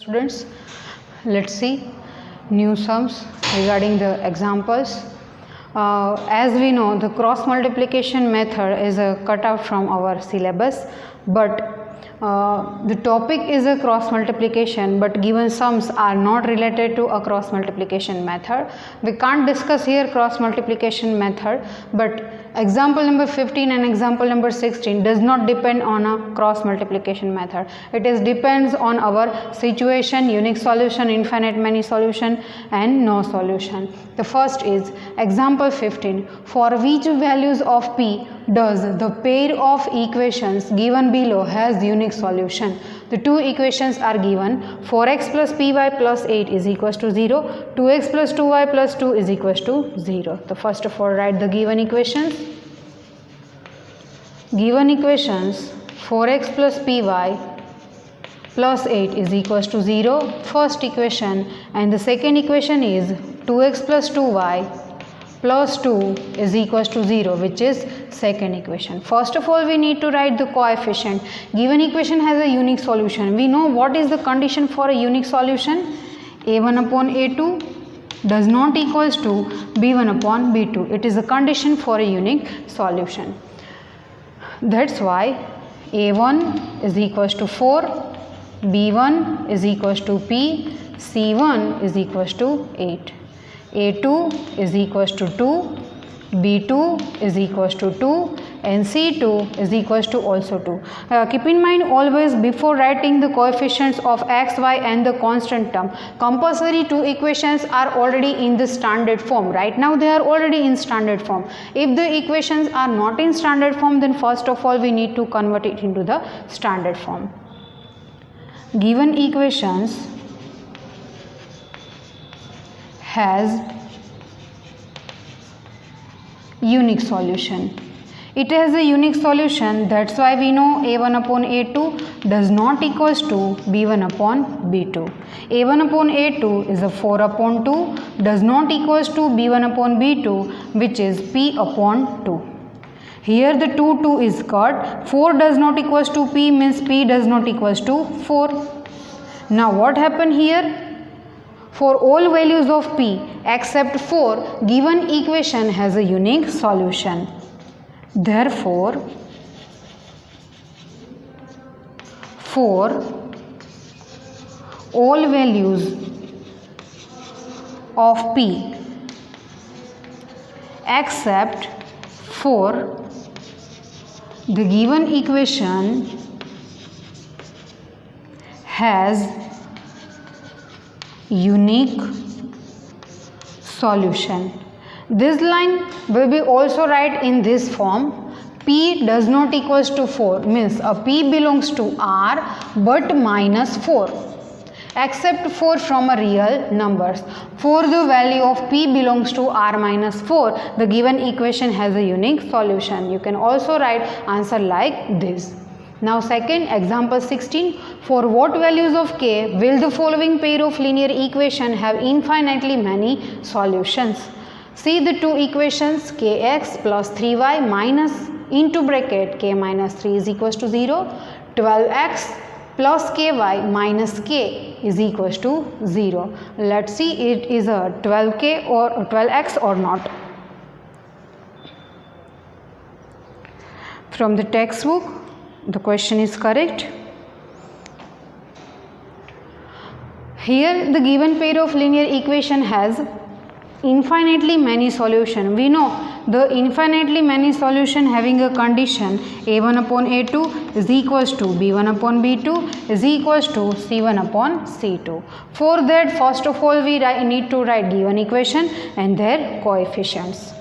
Students, let's see new sums regarding the examples. As we know, the cross multiplication method is cut out from our syllabus, but the topic is a cross multiplication, but given sums are not related to a cross multiplication method. We can't discuss here cross multiplication method, but example number 15 and example number 16 does not depend on a cross multiplication method. It is depends on our situation, unique solution, infinite many solution and no solution. The first is example 15. For which values of p does the pair of equations given below has unique solution? The two equations are given. 4x plus py plus 8 is equals to 0. 2x plus 2y plus 2 is equals to 0. So first of all, write the given equations. Given equations 4x plus py plus 8 is equals to 0, first equation, and the second equation is 2x plus 2y plus 2 is equals to 0, which is second equation. First of all, we need to write the coefficient. Given equation has a unique solution. We know what is the condition for a unique solution. a1 upon a2 does not equals to b1 upon b2. It is a condition for a unique solution. That's why a1 is equals to 4, b1 is equals to p, c1 is equals to 8. a2 is equals to 2, b2 is equals to 2 and c2 is equals to also 2. Keep in mind always before writing the coefficients of x, y and the constant term, compulsory two equations are already in the standard form. Right now they are already in standard form. If the equations are not in standard form, then first of all we need to convert it into the standard form. Given equations has unique solution. It has a unique solution, that's why we know a1 upon a2 does not equals to b1 upon b2. a1 upon a2 is a 4 upon 2 does not equals to b1 upon b2, which is p upon 2. Here the 2 is cut. 4 does not equals to p means p does not equals to 4. Now what happened here? For all values of p except 4, given equation has a unique solution. Therefore, for all values of p except 4, the given equation has unique solution. This line will be also write in this form. P does not equals to 4 means a p belongs to R but minus 4 except 4 from a real numbers. For the value of p belongs to R minus 4, the given equation has a unique solution. You can also write answer like this. Now second, example 16. For what values of k will the following pair of linear equation have infinitely many solutions? See the two equations, kx plus 3y minus into bracket k minus 3 is equals to 0, 12x plus ky minus k is equals to 0. Let's see it is a 12k or 12x or not. From the textbook, the question is correct. Here the given pair of linear equation has infinitely many solution. We know the infinitely many solution having a condition a1 upon a2 is equals to b1 upon b2 is equals to c1 upon c2. For that, first of all we need to write given equation and their coefficients.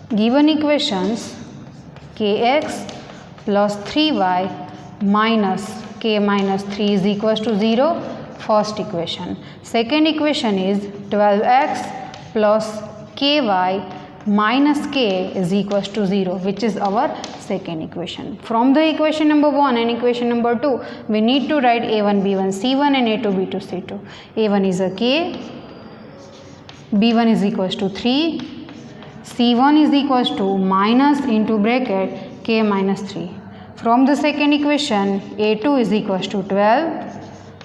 Given equations kx plus 3y minus k minus 3 is equals to 0, first equation. Second equation is 12x plus ky minus k is equals to 0, which is our second equation. From the equation number 1 and equation number 2, we need to write a1 b1 c1 and a2 b2 c2. a1 is a k, b1 is equals to 3, c1 is equals to minus into bracket k minus 3. from the second equation, a2 is equals to 12,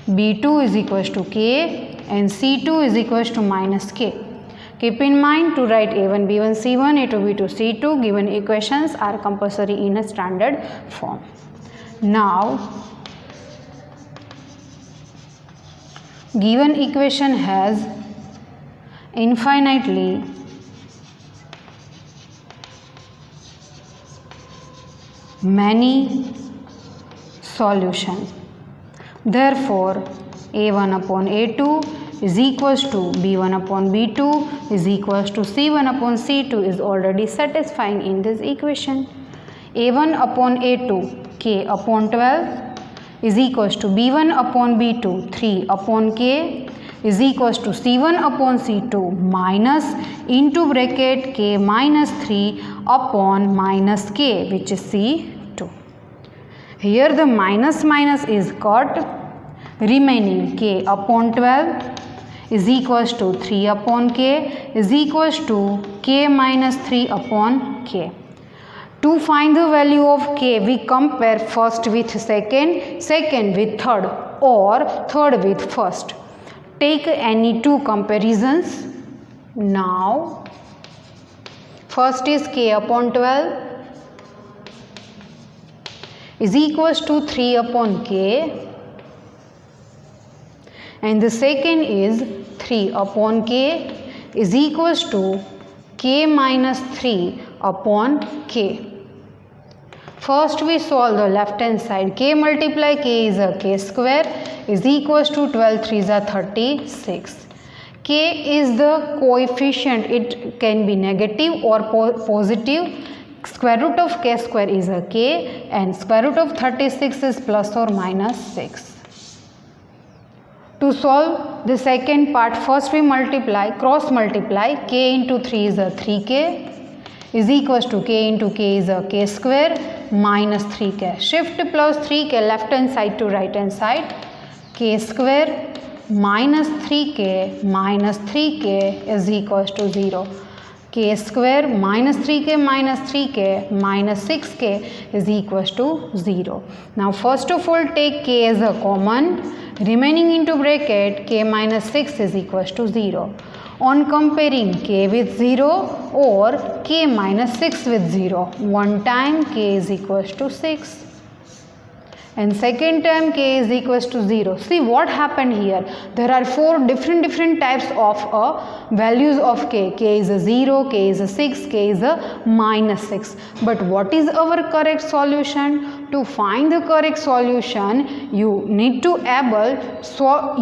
b2 is equals to k, and c2 is equals to minus k. Keep in mind to write a1, b1, c1, a2, b2, c2. Given equations are compulsory in a standard form. Now, given equation has infinitely many solutions. Therefore, a1 upon a2 is equals to b1 upon b2 is equals to c1 upon c2 is already satisfying in this equation. a1 upon a2 k upon 12 is equals to b1 upon b2 3 upon k is equals to c1 upon c2 minus into bracket k minus 3 upon minus k, which is c2. Here the minus minus is cut, remaining k upon 12 is equals to 3 upon k is equals to k minus 3 upon k. To find the value of k, we compare first with second, second with third, or third with first. Take any two comparisons. Now, first is k upon 12 is equals to 3 upon k, and the second is 3 upon k is equals to k minus 3 upon k. First we solve the left hand side. K multiply k is a k square is equals to 12 3s are 36. K is the coefficient. It can be negative or positive. Square root of k square is a k, and square root of 36 is plus or minus 6. To solve the second part, first we multiply, cross multiply. K into 3 is a 3k is equals to k into k is a k square minus 3k. Shift plus 3k left hand side to right hand side. K square minus 3k is equals to 0. K square minus 3k minus 6k is equals to 0. Now first of all take k as a common, remaining into bracket k minus 6 is equals to 0. On comparing k with 0 or k minus 6 with 0, one time k is equals to 6 and second time k is equals to 0. See what happened here. There are four different types of values of k. K is a 0, k is a 6, k is a minus 6. But what is our correct solution? To find the correct solution, you need to able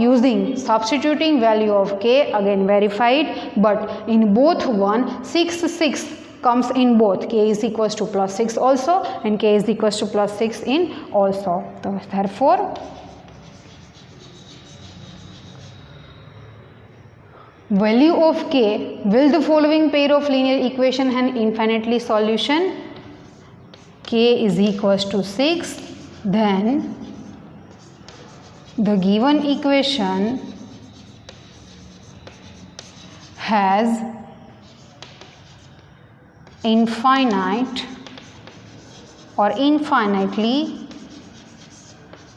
using substituting value of k, again verified, but in both 6 comes in both. K is equals to plus 6 also, and k is equals to plus 6 in also. So therefore, value of k, will the following pair of linear equation have infinitely solution? K is equals to 6, then the given equation has infinite or infinitely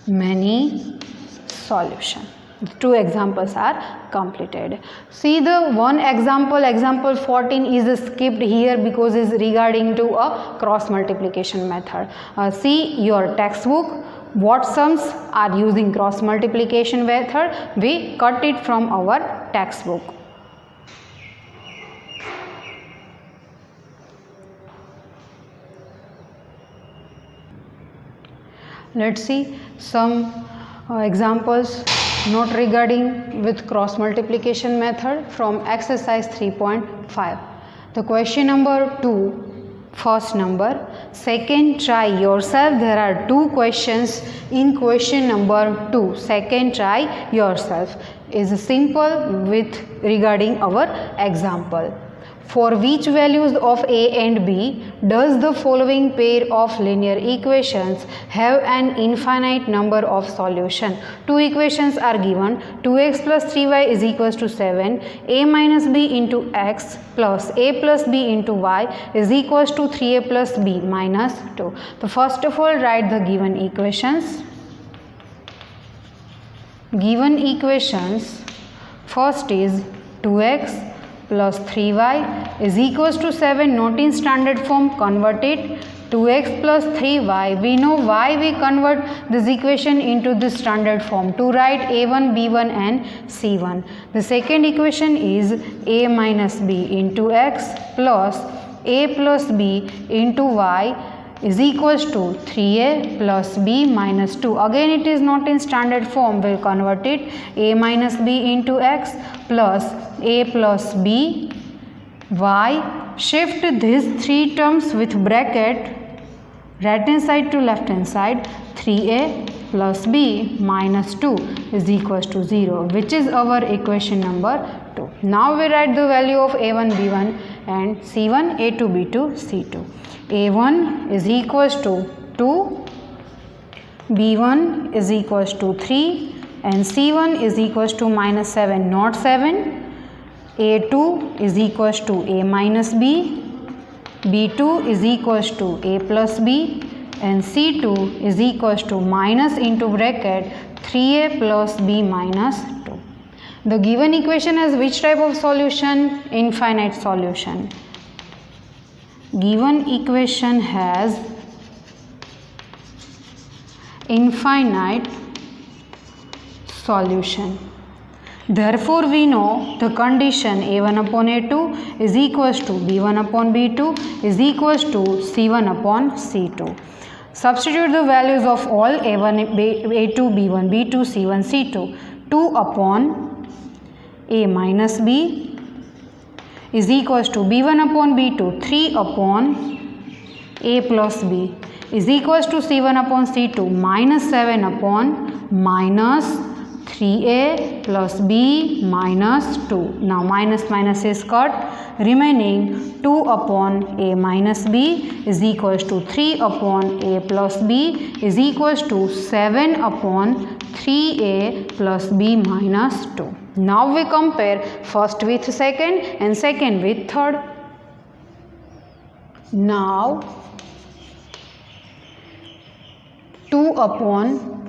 many solutions. The two examples are completed. See the one example 14 is skipped here because it is regarding to a cross multiplication method. See your textbook, what sums are using cross multiplication method, we cut it from our textbook. Let's see some examples not regarding with cross multiplication method from exercise 3.5. The question number 2, first number, second try yourself. There are two questions in question number 2. Second try yourself is simple with regarding our example. For which values of a and b does the following pair of linear equations have an infinite number of solutions? Two equations are given. 2x plus 3y is equals to 7. A minus b into x plus a plus b into y is equals to 3a plus b minus 2. So first of all, write the given equations. Given equations, first is 2x plus 3y is equals to 7, not in standard form, convert it. 2x plus 3y, we know why we convert this equation into this standard form, to write a1, b1 and c1. The second equation is a minus b into x plus a plus b into y is equals to 3a plus b minus 2. Again it is not in standard form, we will convert it. A minus b into x plus a plus b y. Shift these three terms with bracket right hand side to left hand side. 3a plus b minus 2 is equals to 0, which is our equation number 2. Now we write the value of a1, b1 and c1, a2, b2, c2. a1 is equals to 2, b1 is equals to 3 and c1 is equals to minus 7, not 7. a2 is equals to a minus b, b2 is equals to a plus b and c2 is equals to minus into bracket 3a plus b minus 2. The given equation has which type of solution? Infinite solution. Given equation has infinite solution. Therefore, we know the condition a1 upon a2 is equals to b1 upon b2 is equals to c1 upon c2. Substitute the values of all a1, a2, b1, b2, c1, c2. 2 upon a minus b is equals to b1 upon b2, 3 upon a plus b is equals to c1 upon c2 minus 7 upon minus 3a plus b minus 2. Now minus minus is cut, remaining 2 upon a minus b is equals to 3 upon a plus b is equals to 7 upon 3a plus b minus 2. Now we compare first with second and second with third. Now 2 upon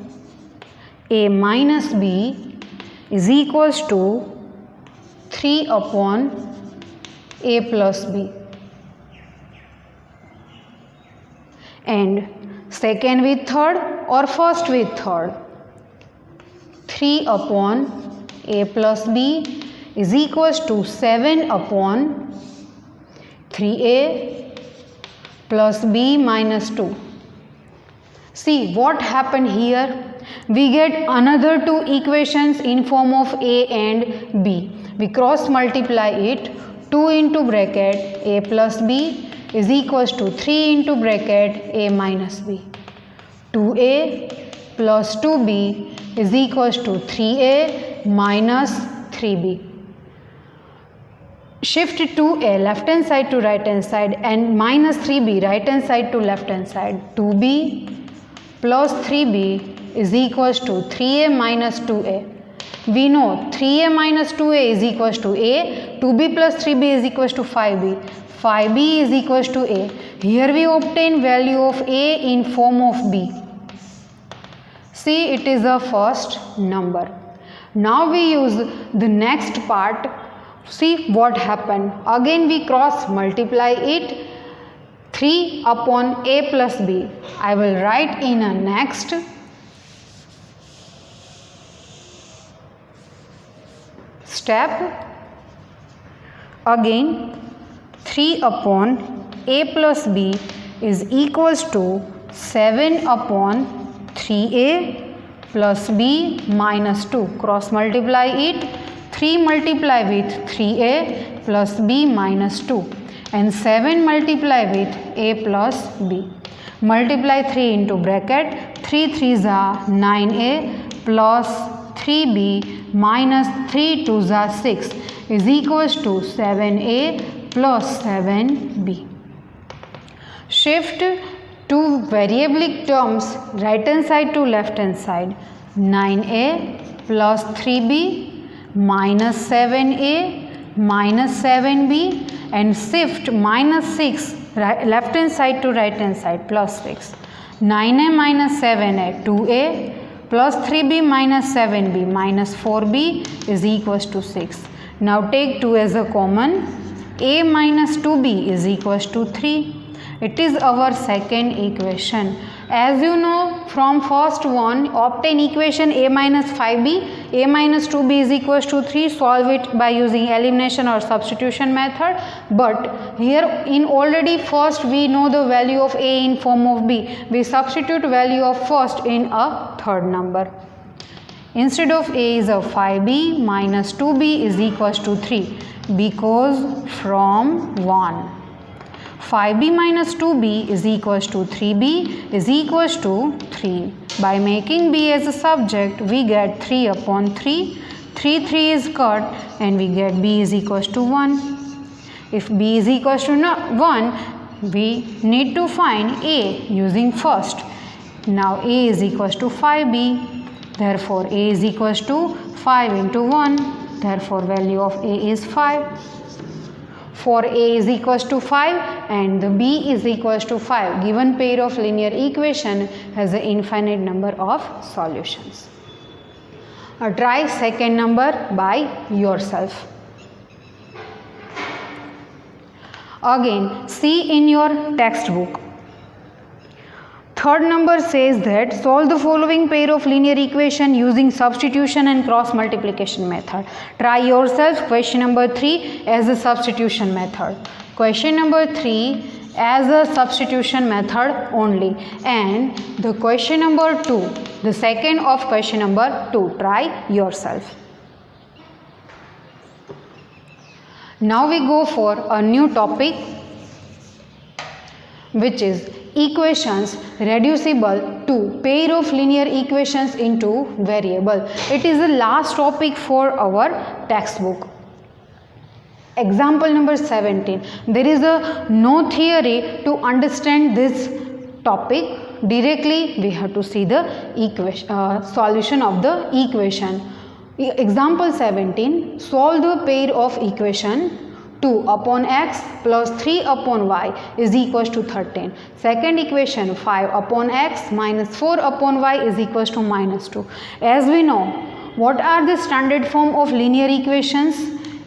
a minus b is equals to 3 upon a plus b. And second with third or first with third? 3 upon a plus b is equals to 7 upon 3a plus b minus 2. See what happened here? We get another two equations in form of a and b. We cross multiply it. 2 into bracket a plus b is equals to 3 into bracket a minus b. 2a plus 2b is equals to 3a minus 3b. Shift 2a left hand side to right hand side and minus 3b right hand side to left hand side. 2b plus 3b is equals to 3a minus 2a. We know 3a minus 2a is equals to a, 2b plus 3b is equals to 5b, 5b is equals to a. Here we obtain value of a in form of b. See, it is the first number. Now we use the next part. See what happened. Again we cross multiply it. 3 upon a plus b. I will write in a next. Step. Again 3 upon a plus b is equals to 7 upon 3a plus b minus 2. Cross multiply it. 3 multiply with 3a plus b minus 2 and 7 multiply with a plus b. Multiply 3 into bracket. 3 3s are 9a plus 3b minus 3 2s are 6 is equals to 7a plus 7b. Shift two variable terms right hand side to left hand side. 9a plus 3b minus 7a minus 7b, and shift minus 6 left hand side to right hand side plus 6. 9a minus 7a 2a plus 3b minus 7b minus 4b is equals to 6. Now take 2 as a common. A minus 2b is equals to 3. It is our second equation. As you know from first one, obtain equation a minus 5b, a minus 2b is equals to 3, solve it by using elimination or substitution method. But here in already first we know the value of a in form of b, we substitute value of first in a third number. Instead of a is a 5b minus 2b is equals to 3, because from 1. 5b minus 2b is equals to 3b is equals to 3. By making b as a subject, we get 3 upon 3. 3 is cut and we get b is equals to 1. If b is equals to 1, we need to find a using first. Now a is equals to 5b. Therefore, a is equals to 5 into 1. Therefore, value of a is 5. For a is equals to 5 and the b is equals to 5, given pair of linear equation has an infinite number of solutions. Try second number by yourself. Again, see in your textbook. Third number says that solve the following pair of linear equation using substitution and cross multiplication method. Try yourself question number 3 as a substitution method. Question number 3 as a substitution method only, and the question number 2, the second of question number 2. Try yourself. Now we go for a new topic, which is equations reducible to pair of linear equations into variable. It is the last topic for our textbook. Example number 17. There is no theory to understand this topic. Directly we have to see the solution of the equation. Example 17. Solve the pair of equation 2 upon x plus 3 upon y is equals to 13. Second equation 5 upon x minus 4 upon y is equals to minus 2. As we know, what are the standard form of linear equations?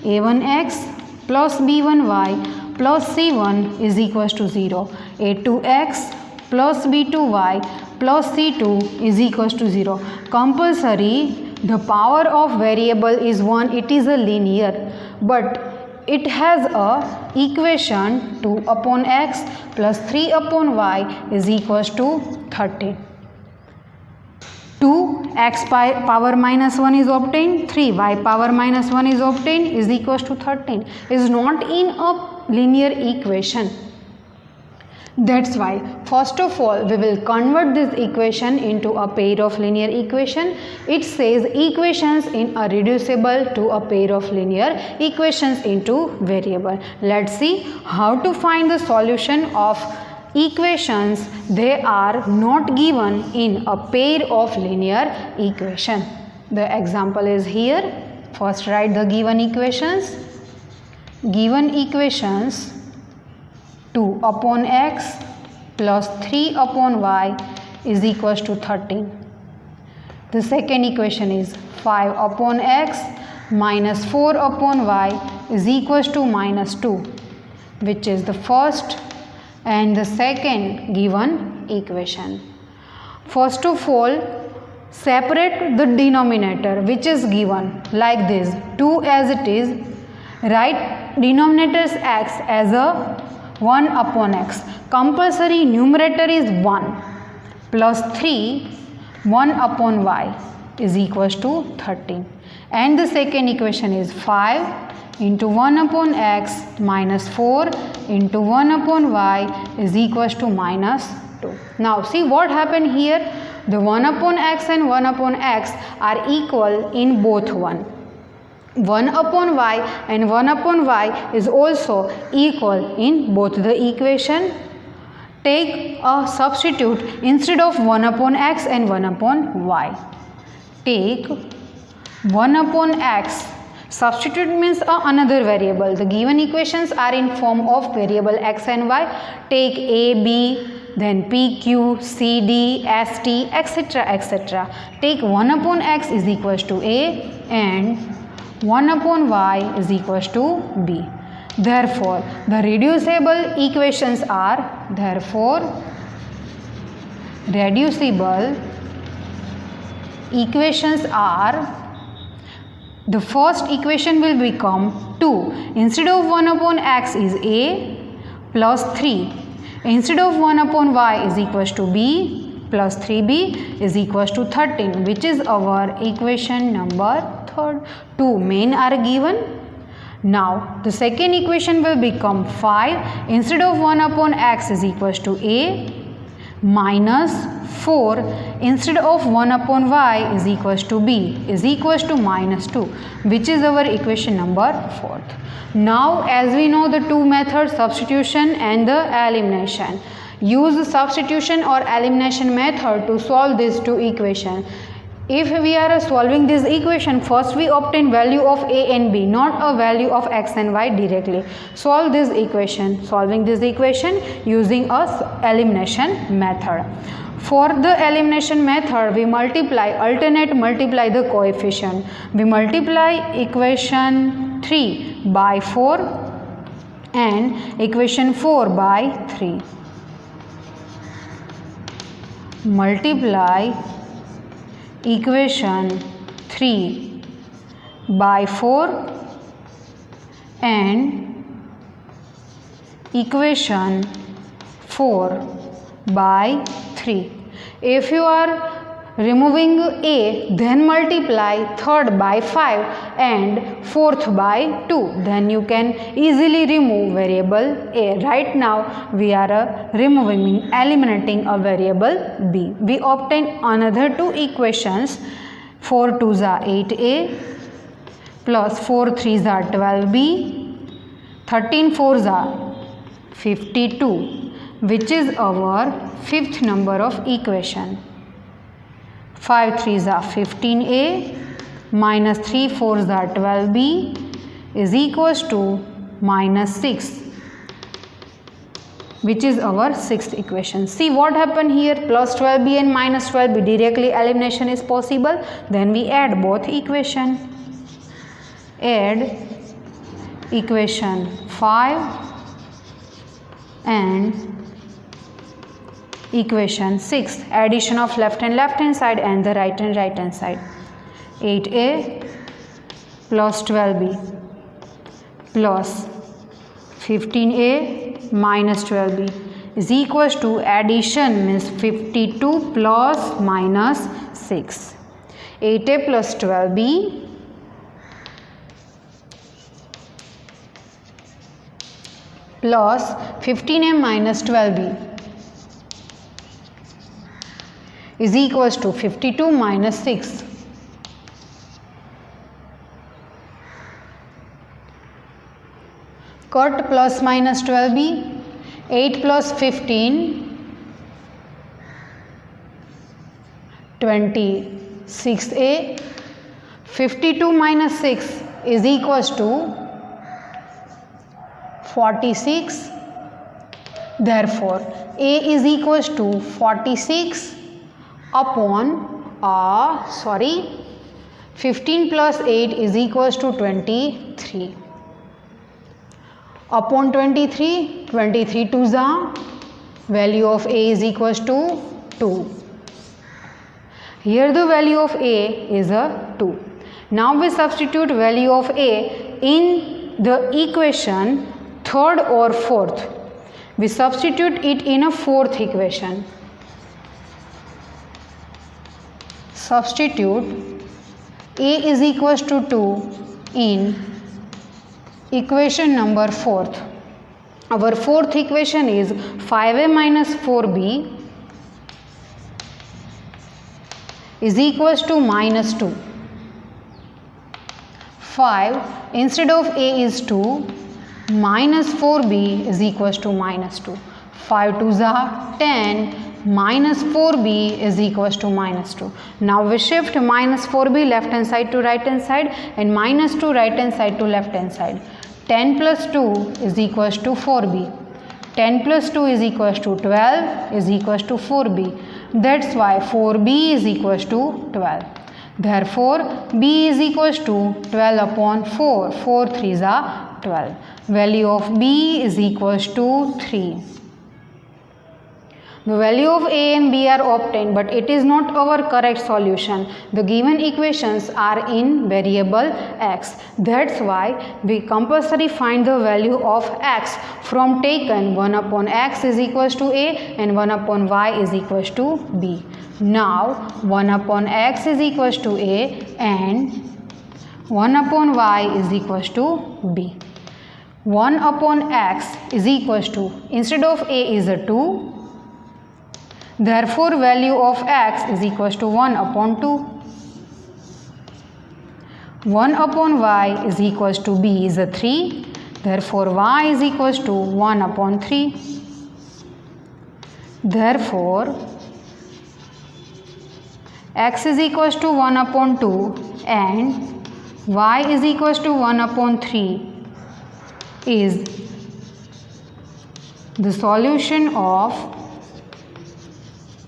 a1x plus b1y plus c1 is equals to 0. a2x plus b2y plus c2 is equals to 0. Compulsory, the power of variable is 1. It is a linear, but it has a equation 2 upon x plus 3 upon y is equals to 13. 2x power minus 1 is obtained, 3y power minus 1 is obtained is equals to 13. Is not in a linear equation. That's why first of all we will convert this equation into a pair of linear equation. It says equations in a reducible to a pair of linear equations into variable. Let's see how to find the solution of equations they are not given in a pair of linear equation. The example is here. First write the given equations. Given equations 2 upon x plus 3 upon y is equals to 13. The second equation is 5 upon x minus 4 upon y is equals to minus 2, which is the first and the second given equation. First of all, separate the denominator which is given like this, 2 as it is. Write denominator's x as a 1 upon x. Compulsory numerator is 1 plus 3 1 upon y is equals to 13. And the second equation is 5 into 1 upon x minus 4 into 1 upon y is equals to minus 2. Now see what happened here. The 1 upon x and 1 upon x are equal in both one. 1 upon y and 1 upon y is also equal in both the equation. Take a substitute instead of 1 upon x and 1 upon y. Take 1 upon x. Substitute means another variable. The given equations are in form of variable x and y. Take a, b, then p, q, c, d, s, t, etc. etc. Take 1 upon x is equals to a and 1 upon y is equals to b. Therefore, the reducible equations are, the first equation will become 2. Instead of 1 upon x is a plus 3. Instead of 1 upon y is equals to b plus 3b is equals to 13, which is our equation number 2. Main are given. Now the second equation will become 5. Instead of 1 upon x is equals to a minus 4. Instead of 1 upon y is equals to b is equals to minus 2, which is our equation number 4. Now as we know the two methods, substitution and the elimination. Use the substitution or elimination method to solve these two equations. If we are solving this equation, first we obtain value of a and b, not a value of x and y directly. Solve this equation. Solving this equation using a elimination method. For the elimination method, we alternate multiply the coefficient. We multiply equation 3 by 4 and equation 4 by 3. Multiply equation 3 by 4 and equation 4 by 3. If you are removing a, then multiply third by 5 and fourth by 2. Then you can easily remove variable a. Right now we are eliminating a variable b. We obtain another two equations. 4 2s are 8a plus 4 3s are 12b. 13 4s are 52, which is our fifth number of equation. 5 3s are 15a minus 3 4s are 12b is equals to minus 6, which is our sixth equation. See what happened here, plus 12b and minus 12b, directly elimination is possible. Then we add both equation. Add equation 5 and equation 6. Addition of left hand side and the right hand side. 8a plus 12b plus 15a minus 12b is equals to, addition means 52 plus minus 6. 8a plus 12b plus 15a minus 12b is equals to 52 minus 6. Cut plus minus 12b, 8 plus 15, 26a, 52 minus 6 is equals to 46. Therefore, a is equals to 46 upon 15 plus 8 is equals to 23. Upon 23, 23 2s are, value of a is equals to 2. Here the value of a is a 2. Now we substitute value of a in the equation third or fourth. We substitute it in a fourth equation. Substitute a is equals to 2 in equation number 4th. Our fourth equation is 5a minus 4b is equals to minus 2. 5 instead of a is 2, minus 4b is equals to minus 2. 5 2s are 10, minus 4b is equals to minus 2. Now we shift minus 4b left hand side to right hand side and minus 2 right hand side to left hand side. 10 plus 2 is equals to 4b. 10 plus 2 is equals to 12 is equals to 4b. That's why 4b is equals to 12. Therefore, b is equals to 12 upon 4. 4 3s are 12. Value of b is equals to 3. The value of a and b are obtained, but it is not our correct solution. The given equations are in variable x. That's why we compulsory find the value of x from taken 1 upon x is equals to a and 1 upon y is equals to b. Now 1 upon x is equals to a and 1 upon y is equals to b. 1 upon x is equals to, instead of a is a 2, therefore value of x is equals to 1 upon 2. 1 upon y is equals to b is a 3, therefore y is equals to 1 upon 3. Therefore x is equals to 1 upon 2 and y is equals to 1 upon 3 is the solution of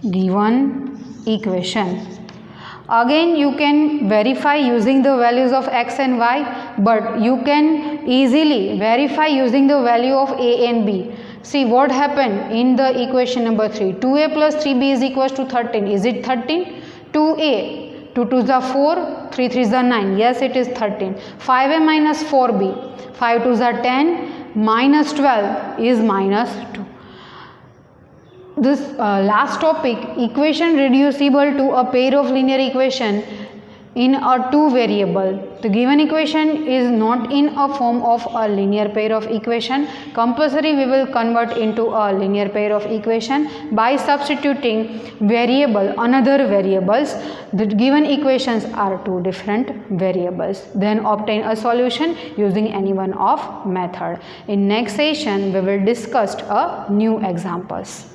given equation. Again you can verify using the values of x and y, but you can easily verify using the value of a and b. See what happened in the equation number 3. 2a plus 3b is equals to 13. Is it 13? 2a, 2 2s are 4, 3 3s are 9. Yes, it is 13. 5a minus 4b, 5 2s are 10, minus 12 is minus 2. This last topic, equation reducible to a pair of linear equation in a two variable. The given equation is not in a form of a linear pair of equation. Compulsory we will convert into a linear pair of equation by substituting variable another variables. The given equations are two different variables. Then obtain a solution using any one of method. In next session we will discuss a new examples.